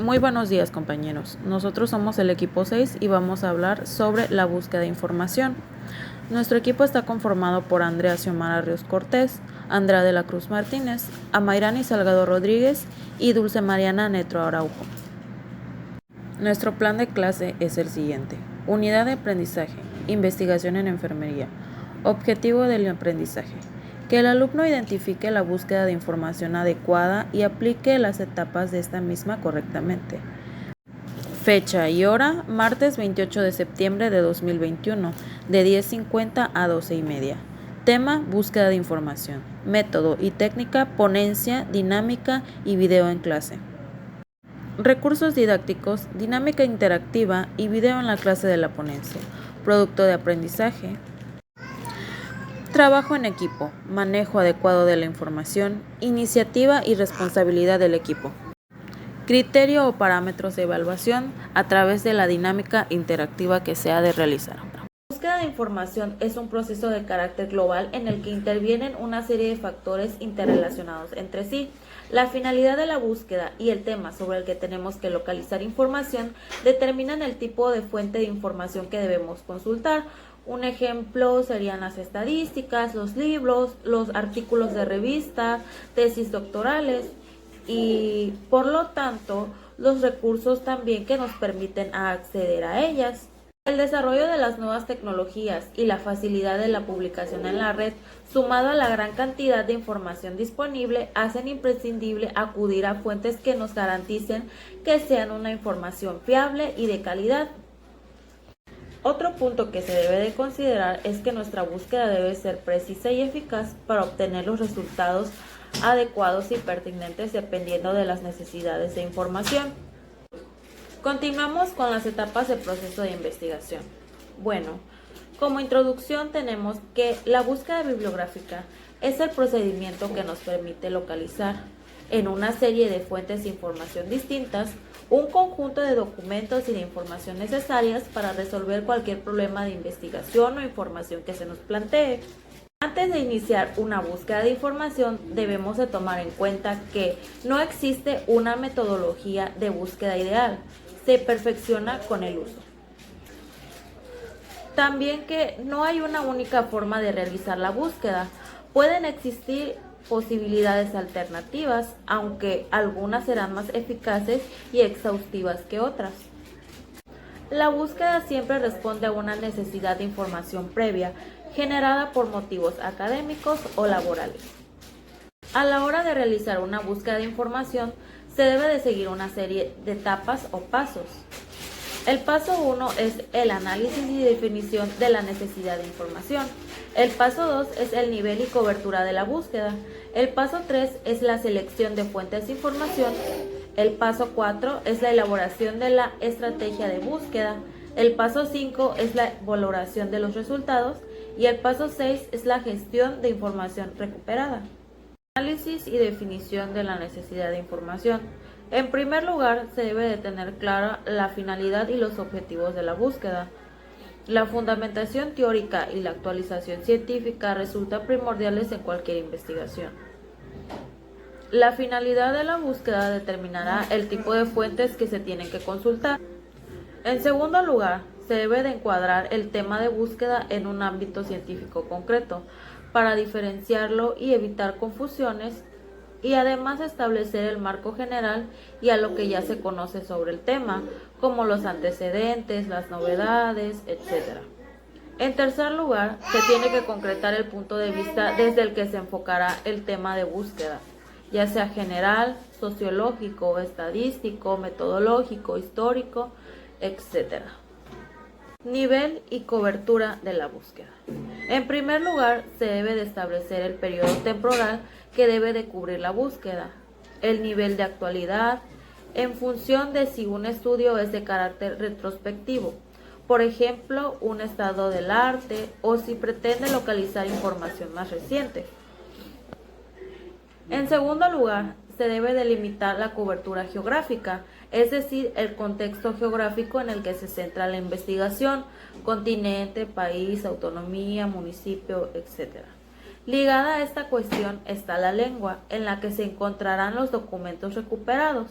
Muy buenos días, compañeros. Nosotros somos el equipo 6 y vamos a hablar sobre la búsqueda de información. Nuestro equipo está conformado por Andrea Xiomara Ríos Cortés, Andrea de la Cruz Martínez, Amairani Salgado Rodríguez y Dulce Mariana Netro Araujo. Nuestro plan de clase es el siguiente: unidad de aprendizaje, investigación en enfermería. Objetivo del aprendizaje: que el alumno identifique la búsqueda de información adecuada y aplique las etapas de esta misma correctamente. Fecha y hora: martes 28 de septiembre de 2021, de 10:50 a 12:30. Tema: búsqueda de información. Método y técnica: ponencia, dinámica y video en clase. Recursos didácticos: dinámica interactiva y video en la clase de la ponencia. Producto de aprendizaje: trabajo en equipo, manejo adecuado de la información, iniciativa y responsabilidad del equipo. Criterio o parámetros de evaluación a través de la dinámica interactiva que se ha de realizar. La búsqueda de información es un proceso de carácter global en el que intervienen una serie de factores interrelacionados entre sí. La finalidad de la búsqueda y el tema sobre el que tenemos que localizar información determinan el tipo de fuente de información que debemos consultar. Un ejemplo serían las estadísticas, los libros, los artículos de revista, tesis doctorales y, por lo tanto, los recursos también que nos permiten acceder a ellas. El desarrollo de las nuevas tecnologías y la facilidad de la publicación en la red, sumado a la gran cantidad de información disponible, hacen imprescindible acudir a fuentes que nos garanticen que sean una información fiable y de calidad. Otro punto que se debe de considerar es que nuestra búsqueda debe ser precisa y eficaz para obtener los resultados adecuados y pertinentes dependiendo de las necesidades de información. Continuamos con las etapas del proceso de investigación. Bueno, como introducción tenemos que la búsqueda bibliográfica es el procedimiento que nos permite localizar en una serie de fuentes de información distintas un conjunto de documentos y de información necesarias para resolver cualquier problema de investigación o información que se nos plantee. Antes de iniciar una búsqueda de información, debemos de tomar en cuenta que no existe una metodología de búsqueda ideal, se perfecciona con el uso. También que no hay una única forma de realizar la búsqueda, pueden existir posibilidades alternativas, aunque algunas serán más eficaces y exhaustivas que otras. La búsqueda siempre responde a una necesidad de información previa generada por motivos académicos o laborales. A la hora de realizar una búsqueda de información, se debe de seguir una serie de etapas o pasos. El paso 1 es el análisis y definición de la necesidad de información. El paso 2 es el nivel y cobertura de la búsqueda. El paso 3 es la selección de fuentes de información. El paso 4 es la elaboración de la estrategia de búsqueda. El paso 5 es la valoración de los resultados. Y el paso 6 es la gestión de información recuperada. Análisis y definición de la necesidad de información. En primer lugar, se debe de tener clara la finalidad y los objetivos de la búsqueda. La fundamentación teórica y la actualización científica resultan primordiales en cualquier investigación. La finalidad de la búsqueda determinará el tipo de fuentes que se tienen que consultar. En segundo lugar, se debe de encuadrar el tema de búsqueda en un ámbito científico concreto para diferenciarlo y evitar confusiones, y además establecer el marco general y a lo que ya se conoce sobre el tema, como los antecedentes, las novedades, etc. En tercer lugar, se tiene que concretar el punto de vista desde el que se enfocará el tema de búsqueda, ya sea general, sociológico, estadístico, metodológico, histórico, etc. Nivel y cobertura de la búsqueda. En primer lugar, se debe de establecer el periodo temporal que debe de cubrir la búsqueda, el nivel de actualidad, en función de si un estudio es de carácter retrospectivo, por ejemplo, un estado del arte, o si pretende localizar información más reciente. En segundo lugar, se debe delimitar la cobertura geográfica, es decir, el contexto geográfico en el que se centra la investigación, continente, país, autonomía, municipio, etc. Ligada a esta cuestión está la lengua, en la que se encontrarán los documentos recuperados.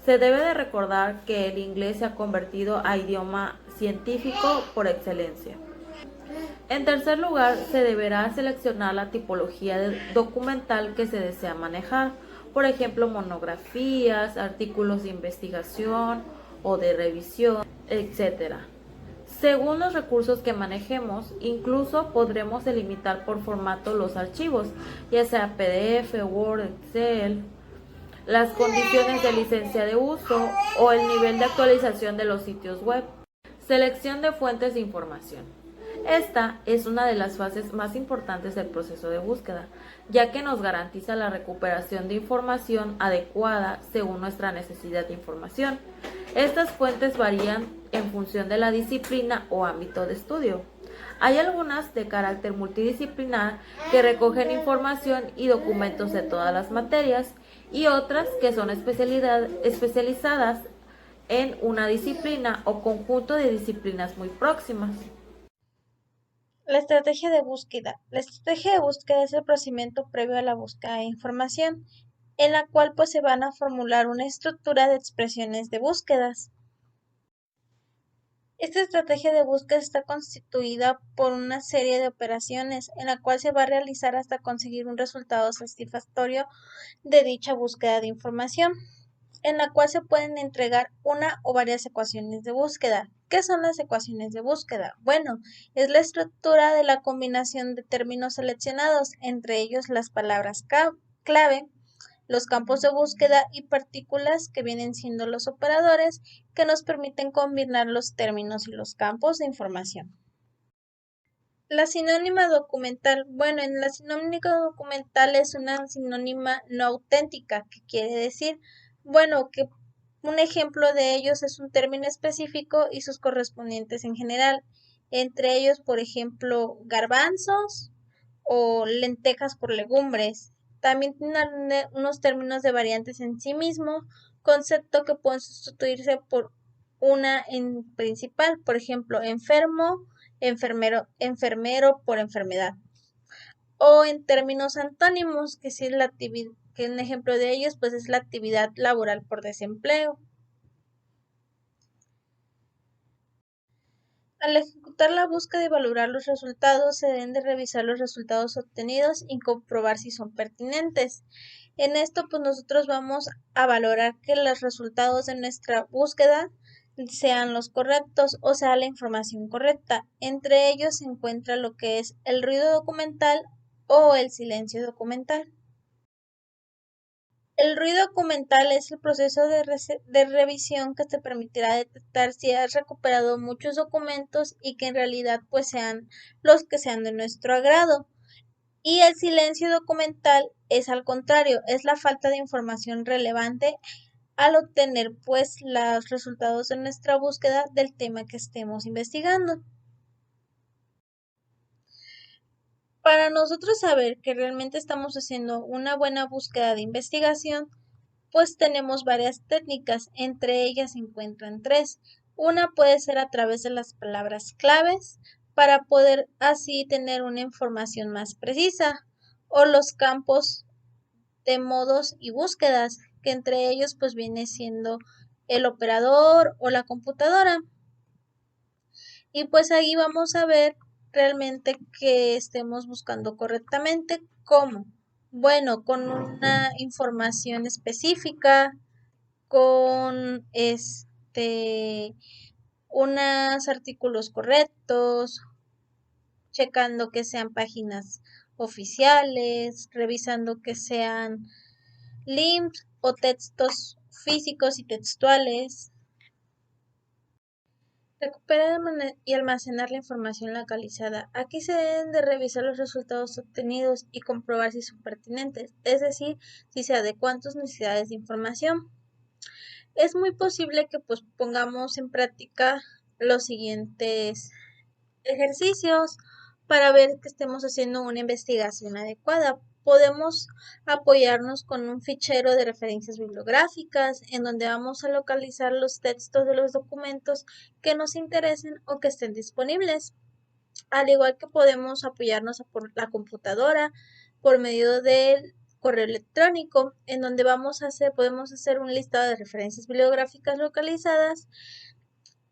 Se debe de recordar que el inglés se ha convertido a idioma científico por excelencia. En tercer lugar, se deberá seleccionar la tipología de documental que se desea manejar, por ejemplo, monografías, artículos de investigación o de revisión, etc. Según los recursos que manejemos, incluso podremos delimitar por formato los archivos, ya sea PDF, Word, Excel, las condiciones de licencia de uso o el nivel de actualización de los sitios web. Selección de fuentes de información. Esta es una de las fases más importantes del proceso de búsqueda, ya que nos garantiza la recuperación de información adecuada según nuestra necesidad de información. Estas fuentes varían en función de la disciplina o ámbito de estudio. Hay algunas de carácter multidisciplinar que recogen información y documentos de todas las materias y otras que son especializadas en una disciplina o conjunto de disciplinas muy próximas. La estrategia de búsqueda. La estrategia de búsqueda es el procedimiento previo a la búsqueda de información, en la cual pues se van a formular una estructura de expresiones de búsquedas. Esta estrategia de búsqueda está constituida por una serie de operaciones en la cual se va a realizar hasta conseguir un resultado satisfactorio de dicha búsqueda de información, en la cual se pueden entregar una o varias ecuaciones de búsqueda. ¿Qué son las ecuaciones de búsqueda? Bueno, es la estructura de la combinación de términos seleccionados, entre ellos las palabras clave, los campos de búsqueda y partículas que vienen siendo los operadores que nos permiten combinar los términos y los campos de información. La sinónima documental. Bueno, en la sinónima documental es una sinónima no auténtica, que quiere decir, bueno, que un ejemplo de ellos es un término específico y sus correspondientes en general. Entre ellos, por ejemplo, garbanzos o lentejas por legumbres. También tienen unos términos de variantes en sí mismo, concepto que pueden sustituirse por una en principal, por ejemplo, enfermo, enfermero por enfermedad. O en términos antónimos, que si es la actividad, que un ejemplo de ellos pues es la actividad laboral por desempleo. Al ejecutar la búsqueda y valorar los resultados, se deben de revisar los resultados obtenidos y comprobar si son pertinentes. En esto, pues nosotros vamos a valorar que los resultados de nuestra búsqueda sean los correctos, o sea, la información correcta. Entre ellos se encuentra lo que es el ruido documental o el silencio documental. El ruido documental es el proceso de revisión que te permitirá detectar si has recuperado muchos documentos y que en realidad pues sean los que sean de nuestro agrado. Y el silencio documental es al contrario, es la falta de información relevante al obtener pues los resultados de nuestra búsqueda del tema que estemos investigando. Para nosotros saber que realmente estamos haciendo una buena búsqueda de investigación, pues tenemos varias técnicas, entre ellas se encuentran tres. Una puede ser a través de las palabras claves, para poder así tener una información más precisa, o los campos de modos y búsquedas, que entre ellos pues viene siendo el operador o la computadora. Y pues ahí vamos a ver realmente que estemos buscando correctamente. ¿Cómo? Bueno, con una información específica, con unos artículos correctos, checando que sean páginas oficiales, revisando que sean links o textos físicos y textuales. Recuperar y almacenar la información localizada. Aquí se deben de revisar los resultados obtenidos y comprobar si son pertinentes, es decir, si se adecuan a tus necesidades de información. Es muy posible que pues pongamos en práctica los siguientes ejercicios para ver que estemos haciendo una investigación adecuada. Podemos apoyarnos con un fichero de referencias bibliográficas en donde vamos a localizar los textos de los documentos que nos interesen o que estén disponibles. Al igual que podemos apoyarnos por la computadora por medio del correo electrónico, en donde podemos hacer un listado de referencias bibliográficas localizadas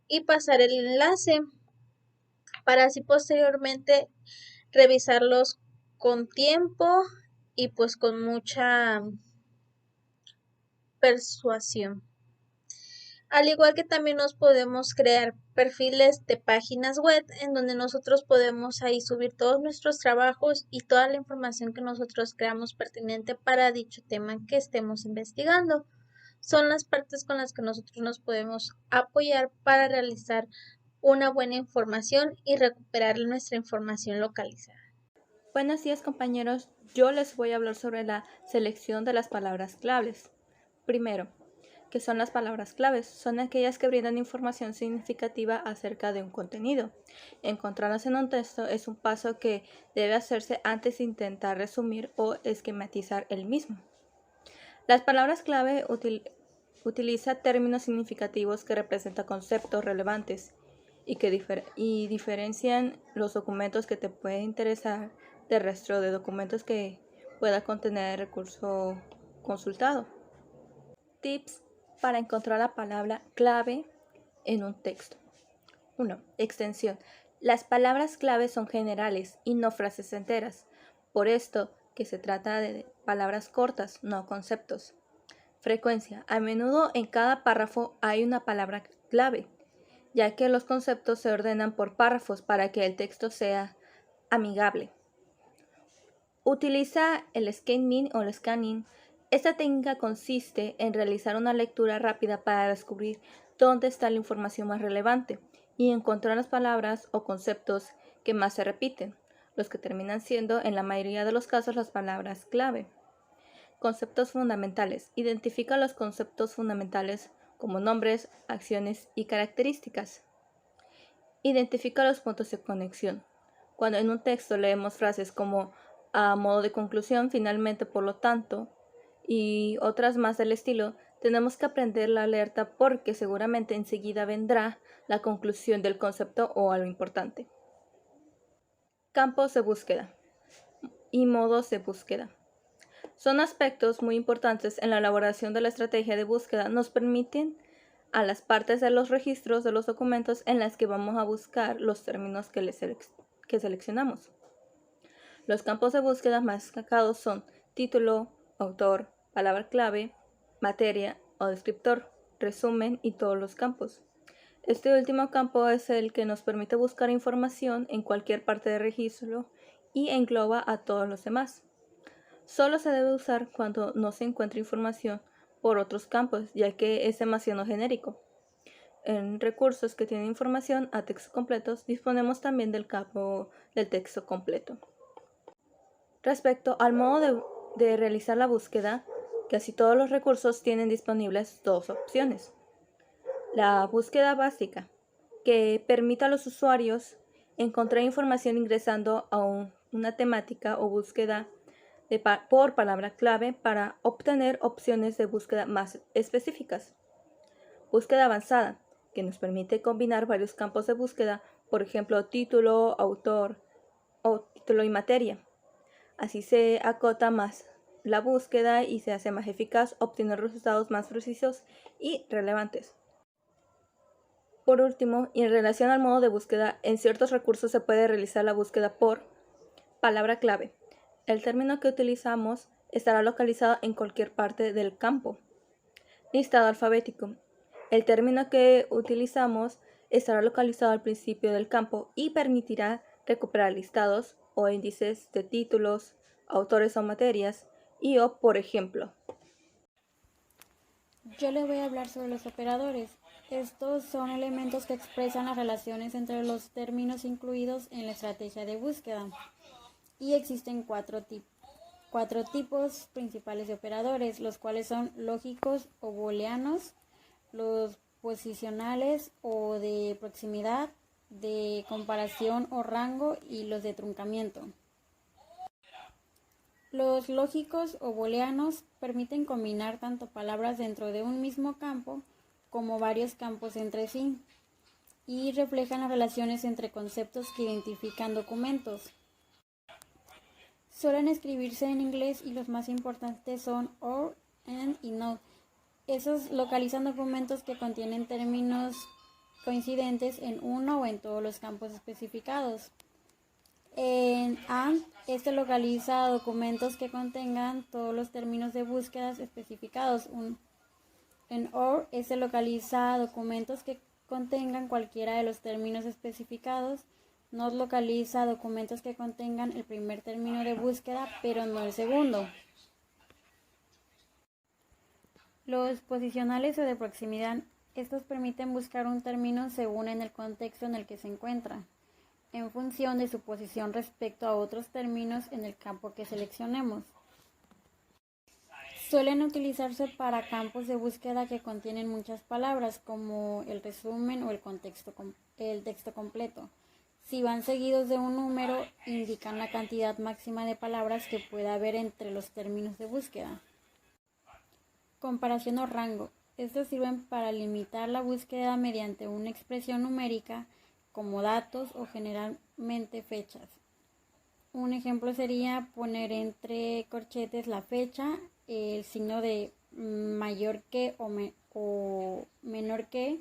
y pasar el enlace para así posteriormente revisarlos con tiempo y pues con mucha persuasión. Al igual que también nos podemos crear perfiles de páginas web en donde nosotros podemos ahí subir todos nuestros trabajos y toda la información que nosotros creamos pertinente para dicho tema que estemos investigando. Son las partes con las que nosotros nos podemos apoyar para realizar una buena información y recuperar nuestra información localizada. Buenos días, compañeros. Yo les voy a hablar sobre la selección de las palabras claves. Primero, ¿qué son las palabras claves? Son aquellas que brindan información significativa acerca de un contenido. Encontrarlas en un texto es un paso que debe hacerse antes de intentar resumir o esquematizar el mismo. Las palabras clave utiliza términos significativos que representan conceptos relevantes y que diferencian los documentos que te pueden interesar del resto de documentos que pueda contener el recurso consultado. Tips para encontrar la palabra clave en un texto. 1. Extensión. Las palabras clave son generales y no frases enteras. Por esto que se trata de palabras cortas, no conceptos. Frecuencia. A menudo en cada párrafo hay una palabra clave, ya que los conceptos se ordenan por párrafos para que el texto sea amigable. Utiliza el scan-in o el scanning. Esta técnica consiste en realizar una lectura rápida para descubrir dónde está la información más relevante y encontrar las palabras o conceptos que más se repiten, los que terminan siendo en la mayoría de los casos las palabras clave. Conceptos fundamentales. Identifica los conceptos fundamentales como nombres, acciones y características. Identifica los puntos de conexión. Cuando en un texto leemos frases como a modo de conclusión, finalmente, por lo tanto, y otras más del estilo, tenemos que aprender la alerta porque seguramente enseguida vendrá la conclusión del concepto o algo importante. Campos de búsqueda y modos de búsqueda. Son aspectos muy importantes en la elaboración de la estrategia de búsqueda. Nos permiten a las partes de los registros de los documentos en las que vamos a buscar los términos que seleccionamos. Los campos de búsqueda más destacados son título, autor, palabra clave, materia o descriptor, resumen y todos los campos. Este último campo es el que nos permite buscar información en cualquier parte del registro y engloba a todos los demás. Solo se debe usar cuando no se encuentra información por otros campos, ya que es demasiado genérico. En recursos que tienen información a textos completos, disponemos también del campo del texto completo. Respecto al modo de realizar la búsqueda, casi todos los recursos tienen disponibles dos opciones. La búsqueda básica, que permite a los usuarios encontrar información ingresando a una temática o búsqueda por palabra clave para obtener opciones de búsqueda más específicas. Búsqueda avanzada, que nos permite combinar varios campos de búsqueda, por ejemplo, título, autor o título y materia. Así se acota más la búsqueda y se hace más eficaz, obtener resultados más precisos y relevantes. Por último, y en relación al modo de búsqueda, en ciertos recursos se puede realizar la búsqueda por palabra clave. El término que utilizamos estará localizado en cualquier parte del campo. Listado alfabético. El término que utilizamos estará localizado al principio del campo y permitirá recuperar listados o índices de títulos, autores o materias y o por ejemplo. Yo le voy a hablar sobre los operadores. Estos son elementos que expresan las relaciones entre los términos incluidos en la estrategia de búsqueda. Y existen cuatro tipos principales de operadores, los cuales son lógicos o booleanos, los posicionales o de proximidad, de comparación o rango y los de truncamiento. Los lógicos o booleanos permiten combinar tanto palabras dentro de un mismo campo como varios campos entre sí y reflejan las relaciones entre conceptos que identifican documentos. Suelen escribirse en inglés y los más importantes son or, and y not. Esos localizan documentos que contienen términos coincidentes en uno o en todos los campos especificados. En AND, este localiza documentos que contengan todos los términos de búsqueda especificados. En OR, este localiza documentos que contengan cualquiera de los términos especificados. NOT localiza documentos que contengan el primer término de búsqueda, pero no el segundo. Los posicionales o de proximidad, estos permiten buscar un término según en el contexto en el que se encuentra, en función de su posición respecto a otros términos en el campo que seleccionemos. Suelen utilizarse para campos de búsqueda que contienen muchas palabras, como el resumen o el texto completo. Si van seguidos de un número, indican la cantidad máxima de palabras que puede haber entre los términos de búsqueda. Comparación o rango. Estos sirven para limitar la búsqueda mediante una expresión numérica como datos o generalmente fechas. Un ejemplo sería poner entre corchetes la fecha, el signo de mayor que o menor que,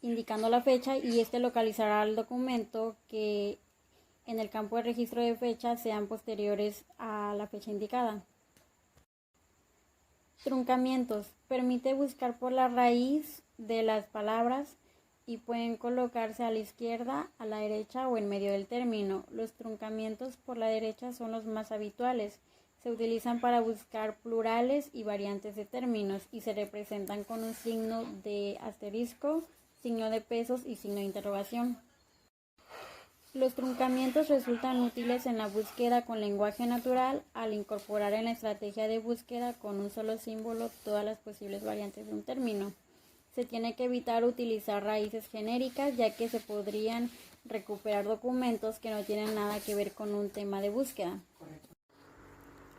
indicando la fecha, y este localizará el documento que en el campo de registro de fecha sean posteriores a la fecha indicada. Truncamientos. Permite buscar por la raíz de las palabras y pueden colocarse a la izquierda, a la derecha o en medio del término. Los truncamientos por la derecha son los más habituales. Se utilizan para buscar plurales y variantes de términos y se representan con un signo de asterisco, signo de pesos y signo de interrogación. Los truncamientos resultan útiles en la búsqueda con lenguaje natural al incorporar en la estrategia de búsqueda con un solo símbolo todas las posibles variantes de un término. Se tiene que evitar utilizar raíces genéricas, ya que se podrían recuperar documentos que no tienen nada que ver con un tema de búsqueda.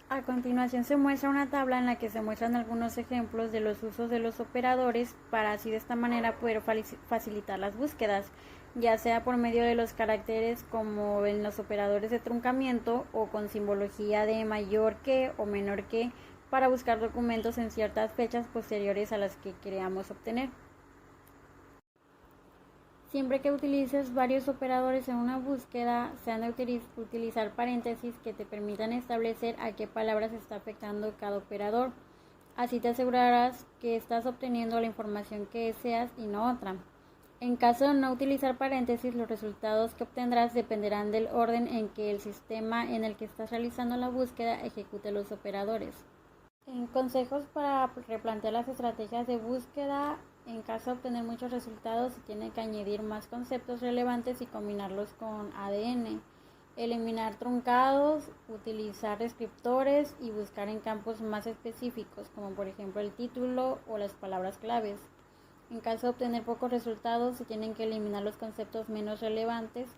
A continuación se muestra una tabla en la que se muestran algunos ejemplos de los usos de los operadores para así de esta manera poder facilitar las búsquedas, ya sea por medio de los caracteres como en los operadores de truncamiento o con simbología de mayor que o menor que para buscar documentos en ciertas fechas posteriores a las que queramos obtener. Siempre que utilices varios operadores en una búsqueda, se han de utilizar paréntesis que te permitan establecer a qué palabras está afectando cada operador. Así te asegurarás que estás obteniendo la información que deseas y no otra. En caso de no utilizar paréntesis, los resultados que obtendrás dependerán del orden en que el sistema en el que estás realizando la búsqueda ejecute los operadores. En consejos para replantear las estrategias de búsqueda, en caso de obtener muchos resultados, se tiene que añadir más conceptos relevantes y combinarlos con ADN, eliminar truncados, utilizar descriptores y buscar en campos más específicos, como por ejemplo el título o las palabras claves. En caso de obtener pocos resultados, se tienen que eliminar los conceptos menos relevantes,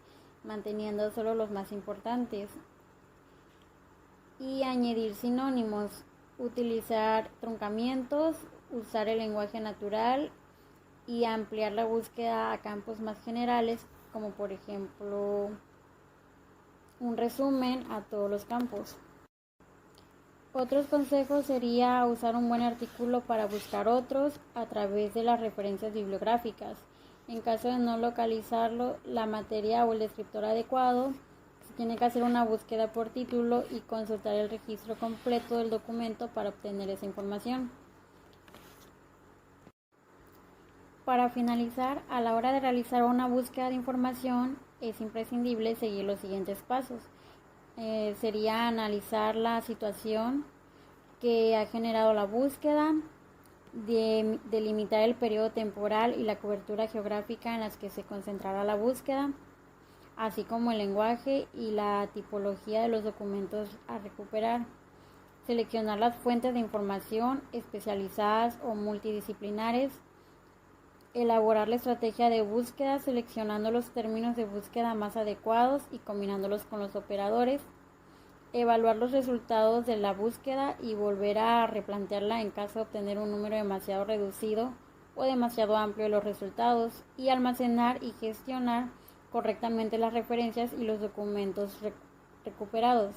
manteniendo solo los más importantes. Y añadir sinónimos, utilizar truncamientos, usar el lenguaje natural y ampliar la búsqueda a campos más generales, como por ejemplo un resumen a todos los campos. Otros consejos sería usar un buen artículo para buscar otros a través de las referencias bibliográficas. En caso de no localizarlo, la materia o el descriptor adecuado, se tiene que hacer una búsqueda por título y consultar el registro completo del documento para obtener esa información. Para finalizar, a la hora de realizar una búsqueda de información, es imprescindible seguir los siguientes pasos. Sería analizar la situación que ha generado la búsqueda, delimitar el periodo temporal y la cobertura geográfica en las que se concentrará la búsqueda, así como el lenguaje y la tipología de los documentos a recuperar. Seleccionar las fuentes de información especializadas o multidisciplinares. Elaborar la estrategia de búsqueda seleccionando los términos de búsqueda más adecuados y combinándolos con los operadores. Evaluar los resultados de la búsqueda y volver a replantearla en caso de obtener un número demasiado reducido o demasiado amplio de los resultados. Y almacenar y gestionar correctamente las referencias y los documentos recuperados.